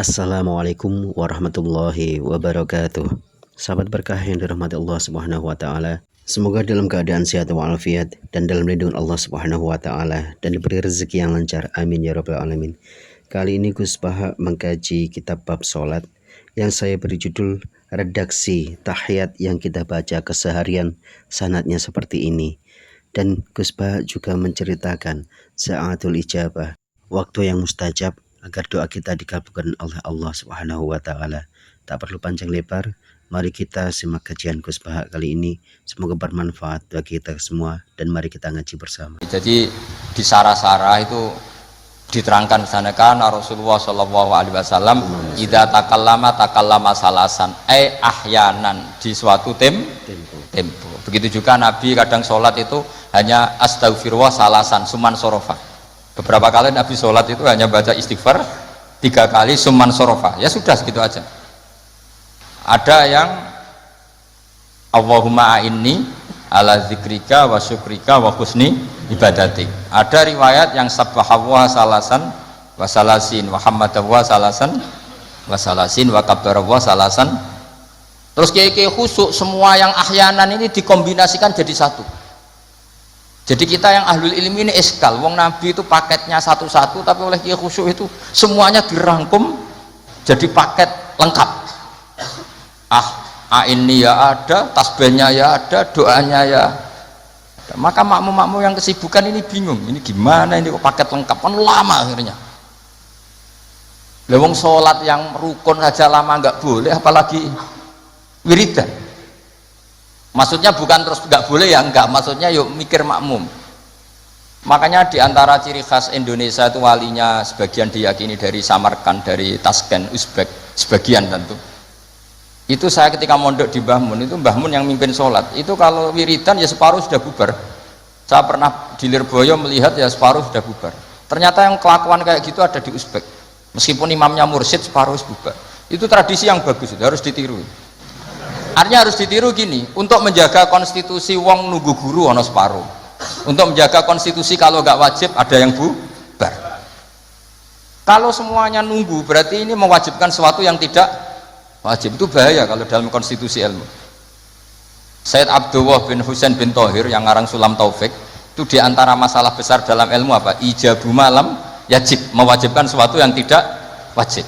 Assalamualaikum warahmatullahi wabarakatuh. Sahabat berkah yang dirahmati Allah Subhanahu wa taala, semoga dalam keadaan sehat walafiat dan dalam lindungan Allah Subhanahu wa taala dan diberi rezeki yang lancar. Amin ya rabbal alamin. Kali ini Gus Baha mengkaji kitab bab salat yang saya beri judul Redaksi Tahiyat yang kita baca keseharian, sanadnya seperti ini. Dan Gus Baha juga menceritakan sa'atul ijabah, waktu yang mustajab agar doa kita dikabulkan oleh Allah Subhanahu wa taala. Tak perlu panjang lebar, mari kita simak kajian Gus Baha kali ini. Semoga bermanfaat bagi kita semua dan mari kita ngaji bersama. Jadi di Sarah-Sarah itu diterangkan sana kan Rasulullah Shallallahu Alaihi Wasallam idza takallama salasan ahyanan di suatu tempo. Begitu juga Nabi kadang sholat itu hanya astagfirullah salasan suman sorofa. Beberapa kali Nabi sholat itu hanya baca istighfar 3 kali suman sorofa, ya sudah segitu aja. Ada yang Allahumma a'inni ala zikrika wa syukrika wa husni ibadatik. Ada riwayat yang sabbahallah salasan wa salasin wa hamdallah salasan wa salasin wa kabbarallah salasan. Terus kiai-kiai khusyuk semua yang ahyanan ini dikombinasikan jadi satu. Jadi kita yang ahlul ilmi ini eskal, wong Nabi itu paketnya satu-satu, tapi oleh kiai khusyuk itu semuanya dirangkum jadi paket lengkap. Ini ya ada, tasbihnya ya ada, doanya ya ada. Maka makmum-makmum yang kesibukan ini bingung, ini gimana ini kok paket lengkap, kan lama akhirnya. Lewong sholat yang rukun saja lama nggak boleh, apalagi wiridan. Maksudnya bukan terus nggak boleh ya, enggak, maksudnya yuk mikir makmum. Makanya diantara ciri khas Indonesia itu walinya sebagian diyakini dari Samarkand, dari Tashkent, Uzbek, sebagian tentu. Itu saya ketika mondok di Mbah Mun, itu Mbah Mun yang mimpin sholat, itu kalau wiridan ya separuh sudah bubar. Saya pernah di Lirboyo melihat ya separuh sudah bubar. Ternyata yang kelakuan kayak gitu ada di Uzbek, meskipun imamnya mursyid separuh bubar. Itu tradisi yang bagus, itu harus ditiru. Artinya harus ditiru gini, untuk menjaga konstitusi wong nunggu guru ono separuh, untuk menjaga konstitusi kalau nggak wajib ada yang bubar. Kalau semuanya nunggu berarti ini mewajibkan sesuatu yang tidak wajib, itu bahaya kalau dalam konstitusi ilmu. Sayyid Abdullah bin Husain bin Thohir yang ngarang Sulam Taufik itu diantara masalah besar dalam ilmu apa? Ijabu malam yajib, mewajibkan sesuatu yang tidak wajib.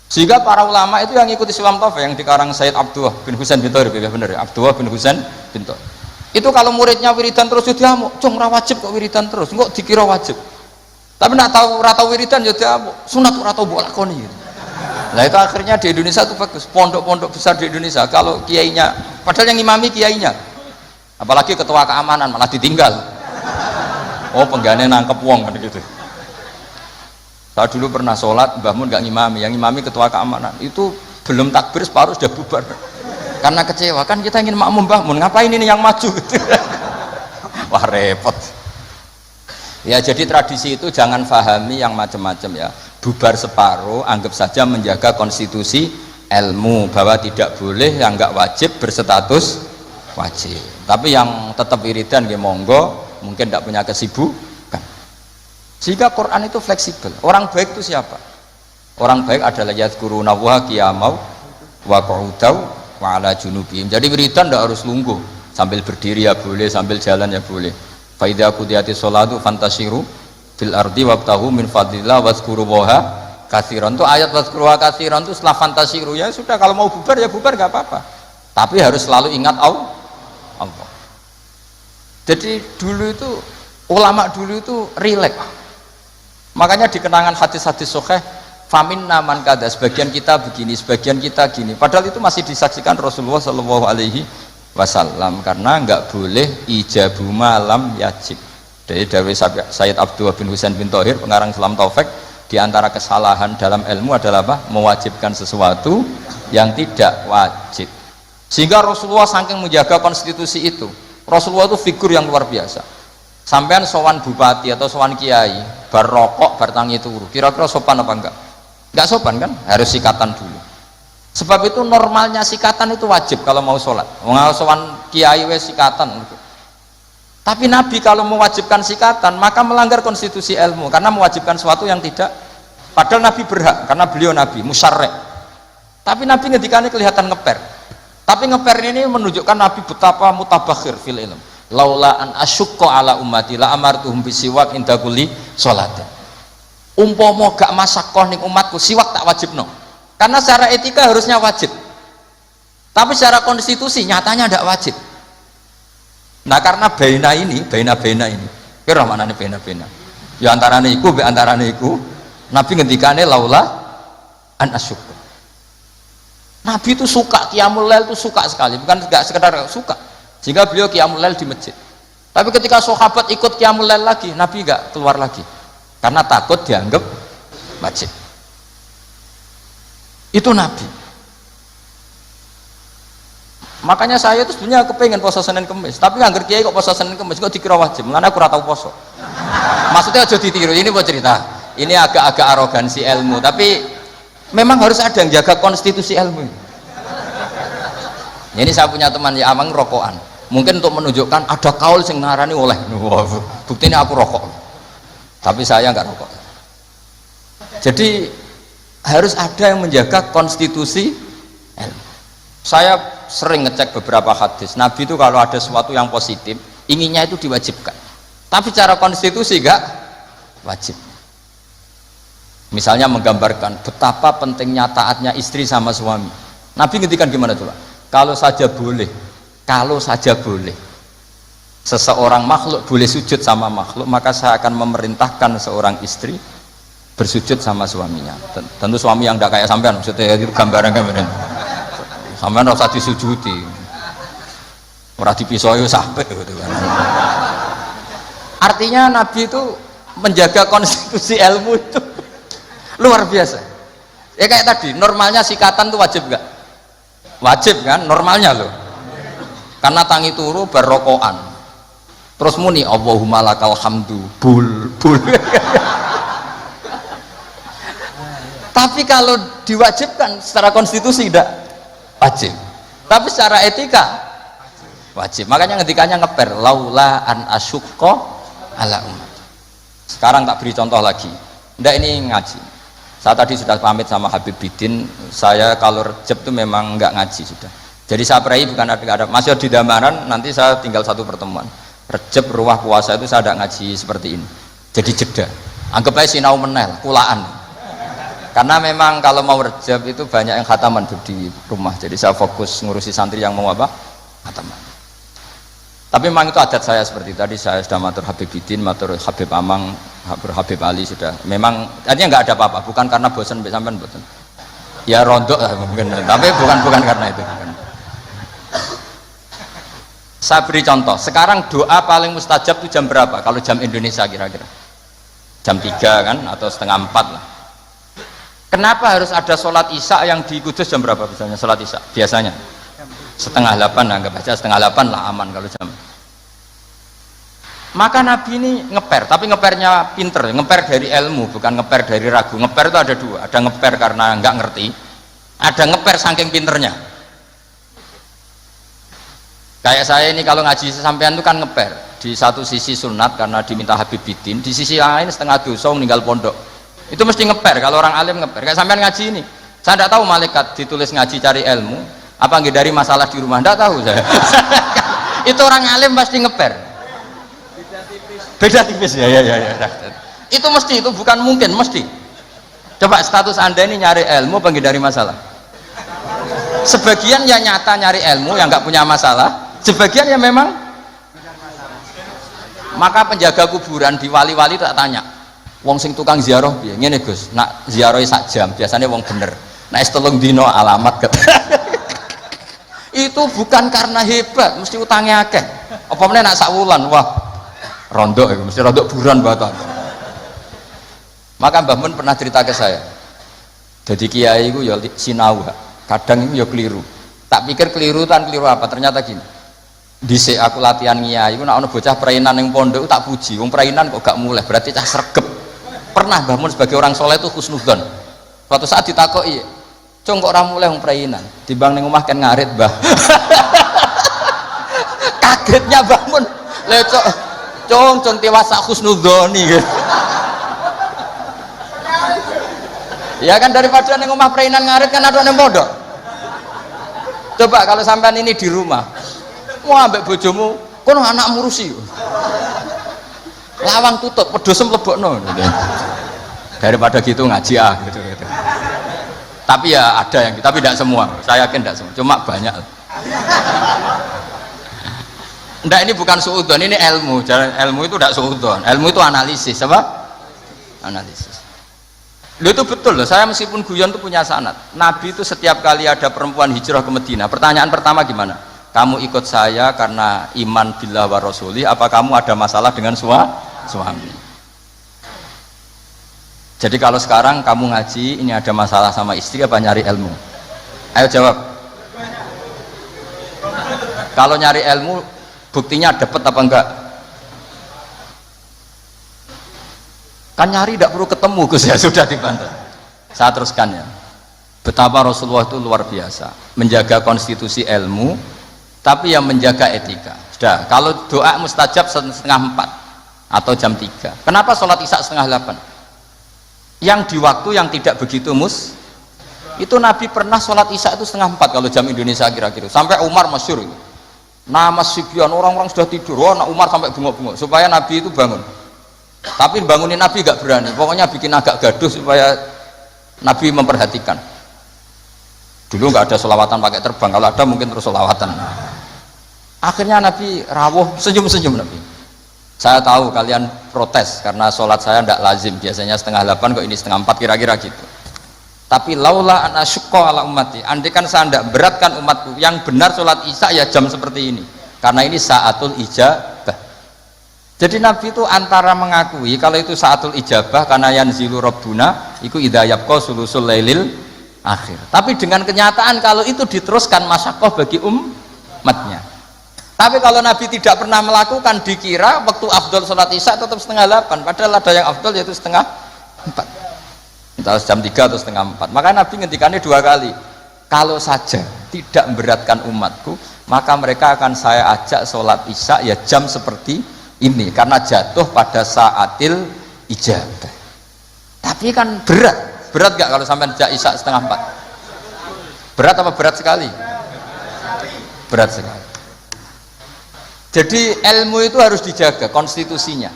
Sehingga para ulama itu yang ikuti Sulam Taufik yang dikarang Sayyid Abdullah bin Husain bin Thohir, benar ya, Abdullah bin Husain bin Thohir. Itu kalau muridnya wiridan terus dia mau, cung ora wajib kok wiridan terus, kok dikira wajib. Tapi nak tahu ora tau wiridan ya dia sunat ora tau mbok lakoni. Nah itu akhirnya di Indonesia itu bagus, pondok-pondok besar di Indonesia kalau kiainya, padahal yang imami kiainya, apalagi ketua keamanan malah ditinggal. Oh penggane nangkep wong kan gitu. Saya dulu pernah sholat, Mbah Mun nggak ngimami, yang ngimami ketua keamanan, itu belum takbir separuh sudah bubar. Karena kecewa, kan kita ingin makmum Mbah Mun, ngapain ini yang maju? Wah repot. Ya jadi tradisi itu jangan fahami yang macam-macam ya. Bubar separuh, anggap saja menjaga konstitusi ilmu bahwa tidak boleh yang nggak wajib berstatus wajib. Tapi yang tetap wiridan ya monggo, mungkin tidak punya kesibukan. Sehingga Quran itu fleksibel. Orang baik itu siapa? Orang baik adalah yadhkuruna wa qiyamau wa qu'udau wa ala junubihim. Jadi wiridan tidak harus lungguh, sambil berdiri ya boleh, sambil jalan ya boleh. Fa idza qudiyatis sholatu fantasiru fil ardi wabtahu min fadlillah wadhkurullaha katsiran. Itu ayat wadhkurullaha katsiran itu setelah fantasiru ya sudah, kalau mau bubar ya bubar enggak apa-apa. Tapi harus selalu ingat Allah. Jadi dulu itu ulama dulu itu rileks. Makanya di kenangan hadis-hadis sahih, faminna man kada, sebagian kita begini, sebagian kita gini. Padahal itu masih disaksikan Rasulullah Shallallahu Alaihi Wasallam, karena nggak boleh ijabu malam yajib. Dari Sayyid Abdullah bin Husain bin Thohir, pengarang Sulam Taufik, di antara kesalahan dalam ilmu adalah apa? Mewajibkan sesuatu yang tidak wajib. Sehingga Rasulullah saking menjaga konstitusi itu, Rasulullah itu figur yang luar biasa. Sampean sowan bupati atau sowan kiai bar rokok bar tangi turu, kira-kira sopan apa enggak? Enggak sopan kan? Harus sikatan dulu. Sebab itu normalnya sikatan itu wajib kalau mau sholat. Mau sowan kiai wes sikatan. Tapi Nabi kalau mewajibkan sikatan maka melanggar konstitusi ilmu, karena mewajibkan sesuatu yang tidak Padahal Nabi berhak karena beliau Nabi musyarrek. Tapi Nabi ngendikannya kelihatan ngeper. Tapi ngeper ini menunjukkan Nabi betapa mutabakhir fil ilm. Laula an asyukko ala ummati la amartuhum bisiwak inda kulli sholatin. Umpama gak masakoh ning umatku siwak tak wajibno. Karena secara etika harusnya wajib. Tapi secara konstitusi nyatanya tidak wajib. Nah karena baina ini kira mana nih baina? Ya antarane iku be antarane iku Nabi ngendikane laula an asyukko. Nabi itu suka qiyamul lail, itu suka sekali, bukan enggak sekedar suka. Sehingga beliau qiyamul lail di masjid. Tapi ketika sahabat ikut qiyamul lail lagi, Nabi enggak keluar lagi. Karena takut dianggap wajib. Itu Nabi. Makanya saya itu sebenarnya kepengen poso Senin Kemis, tapi nggak ngerti kok poso Senin Kemis kok dikira wajib. Mulane aku ora tau poso. Maksudnya aja ditiru. Ini buat cerita. Ini agak-agak arogansi ilmu, tapi memang harus ada yang jaga konstitusi ilmu. Ini saya punya teman ya amang rokokan. Mungkin untuk menunjukkan ada kaul sing ngarani oleh. Buktinya aku rokok. Tapi saya nggak rokok. Jadi harus ada yang menjaga konstitusi ilmu. Saya sering ngecek beberapa hadis. Nabi itu kalau ada sesuatu yang positif, inginnya itu diwajibkan. Tapi secara konstitusi nggak wajib. Misalnya menggambarkan betapa pentingnya taatnya istri sama suami. Nabi ngendikan gimana coba? Kalau saja boleh seseorang makhluk boleh sujud sama makhluk, maka saya akan memerintahkan seorang istri bersujud sama suaminya. Tentu suami yang tidak kayak sampean, maksudnya itu gambaran. Sampean ora usah disujudi. Ora dipisoi sampai gitu kan. Artinya Nabi itu menjaga konstitusi ilmu itu luar biasa. Ya kayak tadi, normalnya sikatan itu wajib enggak? Wajib kan normalnya loh. Karena tangi turu berrokokan. Terus muni Allahumma lakal hamdu bul. Tapi kalau diwajibkan secara konstitusi tidak wajib. Tapi secara etika wajib. Makanya ngendikannya ngeper laula an asyukko ala umat. Sekarang tak beri contoh lagi. Ndak ini ngaji. Saya tadi sudah pamit sama Habib Bidin, saya kalau Rejab itu memang enggak ngaji sudah. Jadi saya peraih bukan ada masih di Damaran, nanti saya tinggal satu pertemuan. Rejab ruah puasa itu saya tidak ngaji seperti ini. Jadi jeda. Anggap aja sinau menel, kulaan. Karena memang kalau mau Rejab itu banyak yang khataman di rumah. Jadi saya fokus ngurusi santri yang mau apa? Khataman. Tapi memang itu adat saya seperti tadi, saya sudah matur Habib Bidin, matur Habib Amang, Habib Ali sudah. Memang artinya nggak ada apa-apa, bukan karena bosan sampean bosan. Ya rontok mungkin, tapi bukan karena itu. Saya beri contoh, sekarang doa paling mustajab itu jam berapa? Kalau jam Indonesia kira-kira jam 3 kan atau setengah 4 lah. Kenapa harus ada sholat isya yang di Kudus jam berapa misalnya sholat isya? Biasanya setengah 8, anggap aja setengah 8 lah aman kalau jam. Maka Nabi ini ngeper, tapi ngepernya pinter, ngeper dari ilmu, bukan ngeper dari ragu. Ngeper itu ada dua, ada ngeper karena nggak ngerti, ada ngeper saking pinternya. Kayak saya ini kalau ngaji sampean itu kan ngeper, di satu sisi sunat karena diminta Habib Bidin, di sisi lain setengah dosa meninggal pondok. Itu mesti ngeper, kalau orang alim ngeper. Kayak sampean ngaji ini, saya tidak tahu malaikat ditulis ngaji cari ilmu, apa nggak dari masalah di rumah, tidak tahu saya. Itu orang alim pasti ngeper. Beda tipis ya. Itu mesti, itu bukan mungkin, mesti. Coba status anda ini nyari ilmu apa dari masalah? Sebagian ya nyata nyari ilmu yang nggak punya masalah, sebagian ya memang. Maka penjaga kuburan di wali-wali tak tanya, wong sing tukang ziarah piye? Ngene Gus, nak ziarah sak jam, biasanya wong bener. Nah telung dino alamat itu bukan karena hebat, mesti utangnya akeh. Apa meneh nak sak wulan, wah rondok itu mesti rondok buron batal. Maka Mbah Mun pernah cerita ke saya, jadi kiai itu ya sinau, kadang itu ya keliru. Tak pikir keliru apa, ternyata gini. Dhisik aku latihan kiai, aku nak ono bocah perainan yang pondok tak puji, wong perainan kok gak mulai, berarti cah sregep. Pernah Mbah Mun sebagai orang soleh itu husnudzon. Suatu saat ditakoki, "Cung kok ora mulai wong perainan, timbang ning omah kan ngarit, Mbah." Kagetnya Mbah Mun, "Lecok cung tiwasa husnudzoni gitu." Ya kan daripada ning omah preinan ngarit kan ada ning pondok. Coba kalau sampean ini di rumah, mau ambek bojomu, kono anak ngurusi. Lawang tutup, pedus mlebokno. Daripada gitu ngaji gitu. Tapi ya ada yang, tapi tidak semua. Saya yakin tidak semua, cuma banyak. Ndak, ini bukan suudzon, ini ilmu. Ilmu itu tidak suudzon. Ilmu itu analisis, apa? Analisis. Loh, itu betul loh. Saya meskipun guyon itu punya sanad. Nabi itu setiap kali ada perempuan hijrah ke Madinah, pertanyaan pertama gimana? Kamu ikut saya karena iman billah wa rasuli, apa kamu ada masalah dengan suami? Jadi kalau sekarang kamu ngaji, ini ada masalah sama istri apa nyari ilmu? Ayo jawab. Kalau nyari ilmu, buktinya dapat apa enggak? Kan nyari tidak perlu ketemu, Gus, ya sudah dibantah. Saya teruskan ya. Betapa Rasulullah itu luar biasa, menjaga konstitusi ilmu, tapi yang menjaga etika. Sudah, kalau doa mustajab 3:30 atau jam 3. Kenapa sholat isya 7:30? Yang di waktu yang tidak begitu itu Nabi pernah sholat isya itu 3:30 kalau jam Indonesia kira-kira. Sampai Umar masyhur itu. Nama Sibyan, orang-orang sudah tidur, nak Umar sampai bengok-bengok supaya Nabi itu bangun. Tapi bangunin Nabi gak berani, pokoknya bikin agak gaduh supaya Nabi memperhatikan. Dulu nggak ada sholawatan pakai terbang, kalau ada mungkin terus sholawatan. Akhirnya Nabi rawuh, senyum-senyum Nabi. Saya tahu kalian protes karena sholat saya tidak lazim, biasanya 7:30 kok ini 3:30 kira-kira gitu. Tapi laula ana syukka ala ummati, andaikan saya tidak beratkan umatku, yang benar sholat isya ya jam seperti ini, karena ini saatul ijabah. Jadi Nabi itu antara mengakui kalau itu saatul ijabah karena yanzilu rabbuna iku idza yabqa sulusul lailil akhir, tapi dengan kenyataan kalau itu diteruskan masyaqqah bagi umatnya. Tapi kalau Nabi tidak pernah melakukan, dikira waktu afdol sholat isya tetap 7:30, padahal ada yang afdol yaitu 3:30, entah jam 3 atau 3:30. Maka Nabi ngendikannya 2 kali, kalau saja tidak memberatkan umatku maka mereka akan saya ajak sholat isya ya jam seperti ini, karena jatuh pada saatil ijabah. Tapi kan berat gak kalau sampai ajak isya 3:30? Berat apa berat sekali? Berat sekali. Jadi ilmu itu harus dijaga konstitusinya.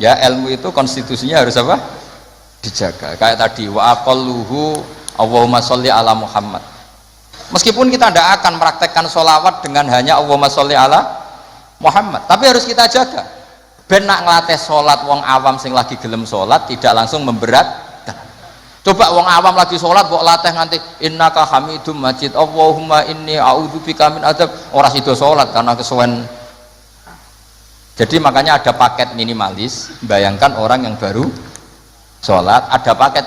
Ya, ilmu itu konstitusinya harus apa? Dijaga. Kayak tadi wa aqalluhu Allahumma sholli ala Muhammad. Meskipun kita tidak akan meraktekkan sholawat dengan hanya Allahumma sholli ala Muhammad, tapi harus kita jaga. Ben nak ngelatih sholat wong awam sing lagi gelem sholat tidak langsung memberatkan. Coba wong awam lagi sholat kok latih nganti innaka hamidum majid Allahumma inni a'udzubika min adzab, ora sida sholat karena kesuwen. Jadi makanya ada paket minimalis. Bayangkan orang yang baru sholat, ada paket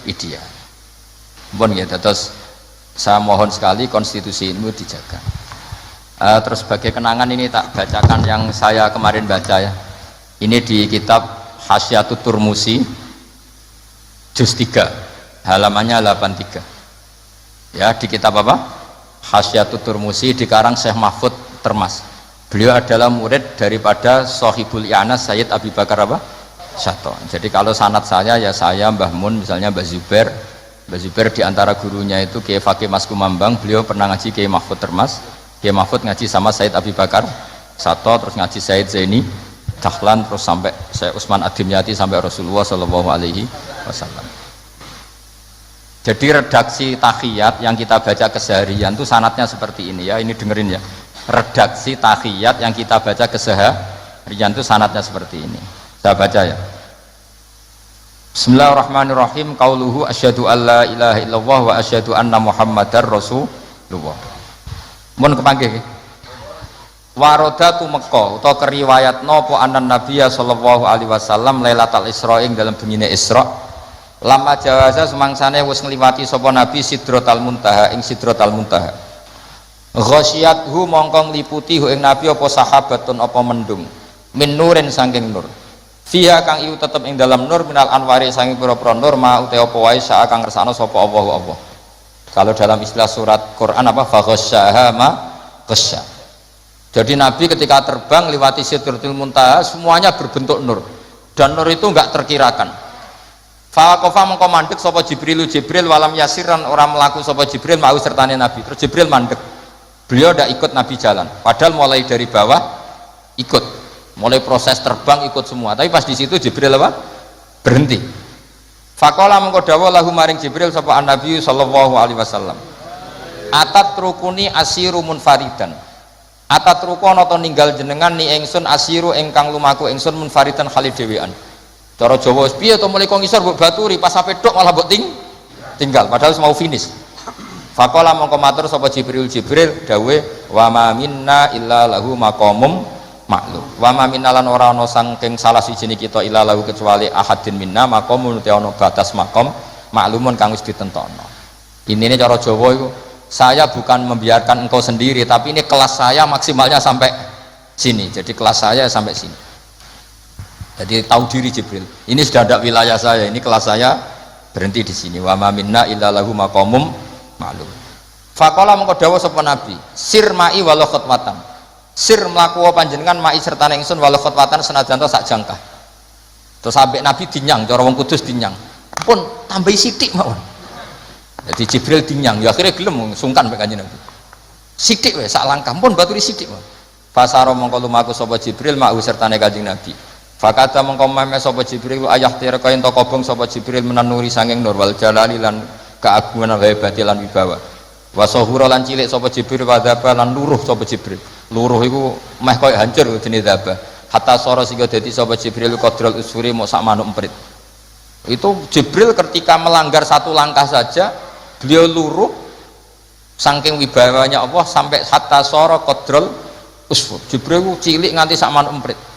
ideal. Bon gitu. Terus saya mohon sekali konstitusi ini dijaga. Terus sebagai kenangan ini tak bacakan yang saya kemarin baca ya. Ini di kitab Hasyatut Turmusi juz 3 halamannya 83. Ya, di kitab apa? Hasyatut Turmusi dikarang Syekh Mahfud Termas. Beliau adalah murid daripada Sohibul I'anas Sayyid Abi Bakar apa? Syato. Jadi kalau sanad saya ya saya, Mbah Mun, misalnya Mbah Zubair. Mbah Zubair diantara gurunya itu Kiai Fakih Mas Kumambang, beliau pernah ngaji Kiai Mahfud Termas. Kiai Mahfud ngaji sama Sayyid Abi Bakar Syato, terus ngaji Sayyid Zaini Dahlan, terus sampai Syekh Utsman Ad-Dimyati sampai Rasulullah Shallallahu Alaihi Wasallam. Jadi redaksi tahiyat yang kita baca keseharian itu sanatnya seperti ini ya, ini dengerin ya. Redaksi tahiyat yang kita baca keseharian itu sanatnya seperti ini. Saya baca ya. Bismillahirrahmanirrahim. Qauluhu asyhadu alla ilaha illallah wa asyhadu anna Muhammadar Rasulullah. Mun kepanggih. Warodatu Mekah utawa keriwayat napa anan Nabiya sallallahu alaihi wasallam Lailatul Isra ing dalam bengine Isra. Lama jawaza semangsane wis ngliwati sapa Nabi Sidratal Muntaha ing Sidratal Muntaha. Ghasyiyathu mongkong liputi ing Nabi apa sahabatun apa mendung min nurin saking nur. Fiha kang iku tetep ing dalam nur minal anwari saking pira-pira nur ma uta apa wae sak kang ngersakno sapa Allah. Kalau dalam istilah surat Quran apa faghasyaha ma ghasya. Jadi Nabi ketika terbang lewati Sidratul Muntaha semuanya berbentuk nur dan nur itu enggak terkirakan. Faqafa mengko mandek sapa Jibril walam yasiran orang melaku sapa Jibril mau sertane Nabi. Terus Jibril mandek. Beliau tidak ikut Nabi jalan. Padahal mulai dari bawah ikut. Mulai proses terbang ikut semua. Tapi pas di situ Jibril apa? Berhenti. Faqala mengko dawuh lahu maring Jibril sapa Nabi sallallahu alaihi wasallam. Atat rukuni asiru munfaridan. Atat rukono to ninggal jenengan ni ingsun asiru ingkang lumaku ingsun munfaridan khalid dhewean. Cara Jawa wis piye to mulai kok ngisor mbok baturi pas sampe tok malah mbok tinggal padahal mau finish. Faqala mongko matur sapa Jibril dawuh wa ma minna illa lahu maqamum maklum. Wa ma minna lan ora ana saking salah siji kita illa lahu kecuali ahadin minna maqamun te ana batas maqam maklumun kang wis ditentokno. Intine cara Jawa iku saya bukan membiarkan engkau sendiri tapi ini kelas saya maksimalnya sampai sini. Jadi kelas saya sampai sini. Jadi tahu diri Jibril. Ini sudah ada wilayah saya, ini kelas saya berhenti di sini. Wa ma minna illa lahu maqamum ma'lum. Faqala mengko dawuh sapa Nabi, sir ma'i walau khutwatan. Sir mlaku panjenengan ma'i serta ingsun walau khutwatan senajan to sak jangkah. Terus sampai Nabi dinyang, cara wong Kudus dinyang. Pun tambahi sithik mawon. Jadi Jibril dinyang, ya akhirnya gelem sungkan mek Kanjeng Nabi. Sithik wae sak langkah, pun baturi sithik mawon. Fasara mengko lumaku sapa Jibril ma'u sertane Kanjeng Nabi. Fakata mengko meme sapa Jibril ayah tira kaya ento kobong sapa Jibril menanuri sanging nur wal jalali lan keagungan hebati lan wibawa. Wa sahura lan cilik sapa Jibril wa dzaba lan luruh sapa Jibril. Luruh iku meh kaya hancur jenenge dzaba. Hatta sara sing dadi sapa Jibril qadrul usfuri mok sak manuk emprit. Itu Jibril ketika melanggar satu langkah saja beliau luruh saking wibawanya Allah sampai hatta sara qadrul usfur. Jibril cilik nganti sak manuk emprit.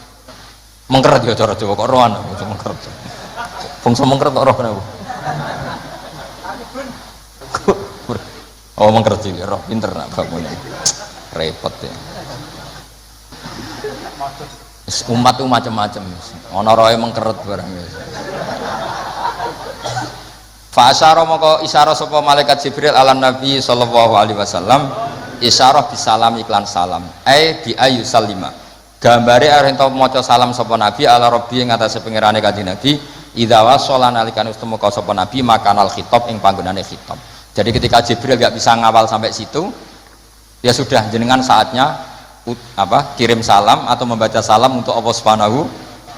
Mengkeret ya cara Jawa kok rohan mengkeret. Bangsa mengkeret kok roh kenapa? Oh mengkeret cilik roh pinter nak bakune. Repot ya. Umat itu macam-macam. Ana roe mengkeret barang ya. Fa asyara maka isyarah sapa malaikat Jibril ala Nabi sallallahu alaihi wasallam isyarah bisalam iklan salam. Bi ayu salima. Gambare arep ento maca salam sapa Nabi ala Rabbi ing atase pangerane Kanjeng Nabi idza wasala nalikan wis temeka sapa Nabi makanal khitab ing panggonane khitab. Jadi ketika Jibril enggak bisa ngawal sampai situ ya sudah jenengan saatnya kirim salam atau membaca salam untuk Allah Subhanahu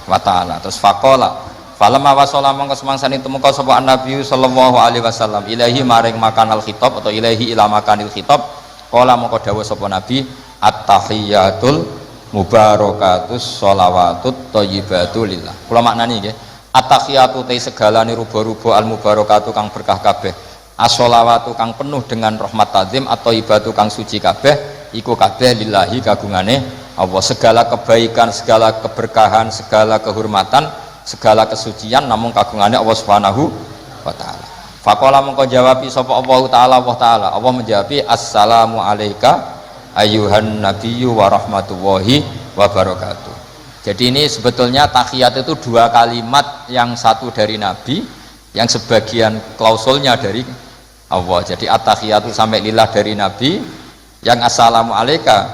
wa taala. Terus faqala falamma wasala mangko semangsane temeka sapa Nabi sallallahu alaihi wasallam ilahi maring makanal khitab atau ilahi ila makanil khitab qala mangko dawuh sapa Nabi at-tahiyatul mubarakatus sholawatut thayyibatu lillah. Kula maknani nggih. At-tahiyatu te segalane ruba-ruba al mubarakatu kang berkah kabeh. As-sholawatu kang penuh dengan rahmat tazim atau ibatu kang suci kabeh iku kabeh lillahi kagungane Allah. Segala kebaikan, segala keberkahan, segala kehormatan, segala kesucian namung kagungane Allah Subhanahu wa taala. Faqala mengko jawabi sapa Allah taala Allah menjawabi assalamu alayka ayuhan nabiyyu wa rahmatullahi wa barakatuh. Jadi ini sebetulnya tahiyat itu dua kalimat, yang satu dari Nabi, yang sebagian klausulnya dari Allah. Jadi at-tahiyatu sampai lillah dari Nabi, yang assalamu alaika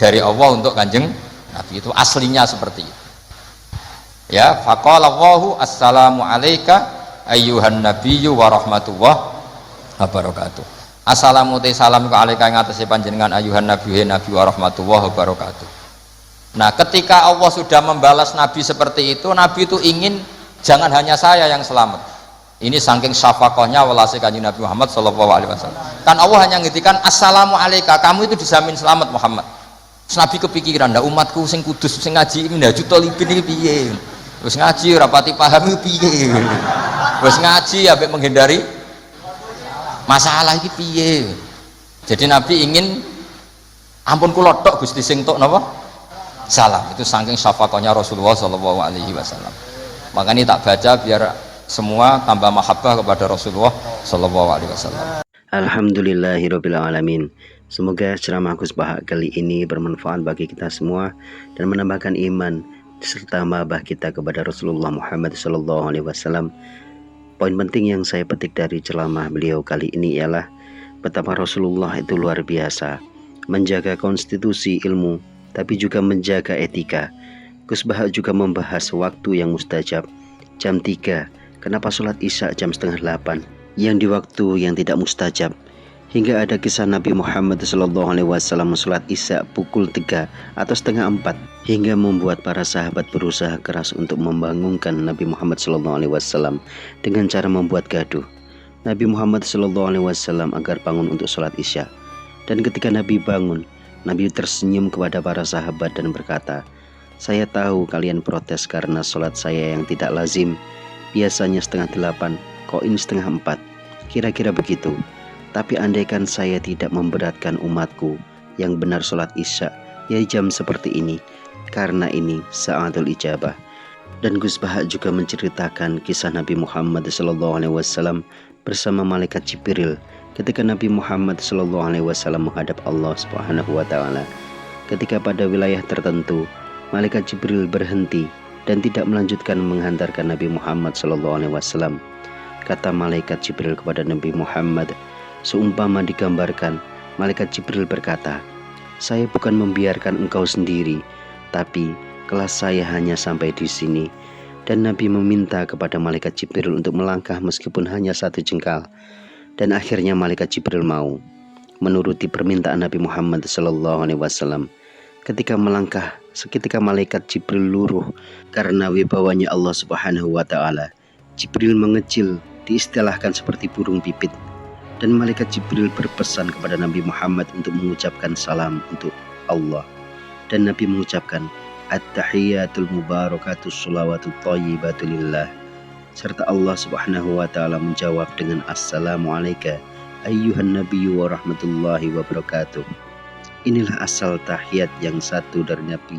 dari Allah untuk Kanjeng Nabi. Itu aslinya seperti itu. Ya, faqala Allahu assalamu alaika ayuhan nabiyyu wa rahmatullahi wa barakatuh. Assalamu te salam ka alaika ing atase panjenengan ayuhan nabi wa rahmatullahi wabarakatuh. Nah, ketika Allah sudah membalas Nabi seperti itu, Nabi itu ingin jangan hanya saya yang selamat. Ini saking syafaqahnya welase Kanjeng Nabi Muhammad sallallahu alaihi wasallam. Kan Allah hanya ngendikan assalamu alaika, kamu itu dijamin selamat Muhammad. Terus Nabi kepikiran, ndak umatku sing kudus sing ngaji ini ndak jutolibin iki piye? Wis ngaji ora pati paham piye? Wis ngaji ambek menghindari masalah iki piye. Jadi Nabi ingin ampun kula tok Gusti sing tok napa salam. Itu saking syafaqahnya Rasulullah sallallahu alaihi wasallam. Makanya tak baca biar semua tambah mahabbah kepada Rasulullah sallallahu alaihi wasallam. Alhamdulillahirabbil alamin. Semoga ceramah Gus Bahak kali ini bermanfaat bagi kita semua dan menambahkan iman serta mahabbah kita kepada Rasulullah Muhammad sallallahu alaihi wasallam. Poin penting yang saya petik dari ceramah beliau kali ini ialah betapa Rasulullah itu luar biasa, menjaga konstitusi ilmu, tapi juga menjaga etika. Gus Bahak juga membahas waktu yang mustajab, jam 3, Kenapa sholat isya jam setengah 8 yang di waktu yang tidak mustajab? Hingga ada kisah Nabi Muhammad SAW sholat isya pukul 3 atau setengah 4, hingga membuat para sahabat berusaha keras untuk membangunkan Nabi Muhammad SAW dengan cara membuat gaduh Nabi Muhammad SAW agar bangun untuk sholat isya. Dan ketika Nabi bangun, Nabi tersenyum kepada para sahabat dan berkata, "Saya tahu kalian protes karena sholat saya yang tidak lazim. Biasanya setengah 8, kok ini setengah 4. Kira-kira begitu. Tapi andaikan saya tidak memberatkan umatku yang benar sholat isya, ya jam seperti ini, karena ini sa'atul ijabah." Dan Gus Bahak juga menceritakan kisah Nabi Muhammad SAW bersama malaikat Jibril ketika Nabi Muhammad SAW menghadap Allah Subhanahu wa Ta'ala. Ketika pada wilayah tertentu, malaikat Jibril berhenti dan tidak melanjutkan menghantarkan Nabi Muhammad SAW. Kata malaikat Jibril kepada Nabi Muhammad, seumpama digambarkan, malaikat Jibril berkata, "Saya bukan membiarkan engkau sendiri, tapi kelas saya hanya sampai di sini." Dan Nabi meminta kepada malaikat Jibril untuk melangkah meskipun hanya 1 jengkal. Dan akhirnya malaikat Jibril mau menuruti permintaan Nabi Muhammad SAW. Ketika melangkah, seketika malaikat Jibril luruh karena wibawanya Allah Subhanahu wa Ta'ala. Jibril mengecil, diistilahkan seperti burung pipit. Dan malaikat Jibril berpesan kepada Nabi Muhammad untuk mengucapkan salam untuk Allah. Dan Nabi mengucapkan, "At-tahiyyatul mubarakatus sholawatut thayyibatu lillah." Serta Allah Subhanahu wa Ta'ala menjawab dengan "Assalamu alayka ayyuhan nabiyyu wa rahmatullahi wa barakatuh." Inilah asal tahiyat yang satu dari Nabi,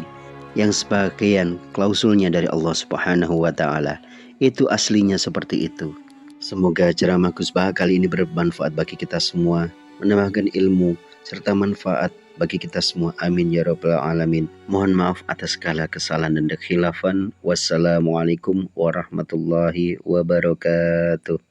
yang sebagian klausulnya dari Allah Subhanahu wa Ta'ala. Itu aslinya seperti itu. Semoga ceramah Gus Bahak kali ini bermanfaat bagi kita semua, menambahkan ilmu serta manfaat bagi kita semua. Amin ya rabbal alamin. Mohon maaf atas segala kesalahan dan kekhilafan. Wassalamualaikum warahmatullahi wabarakatuh.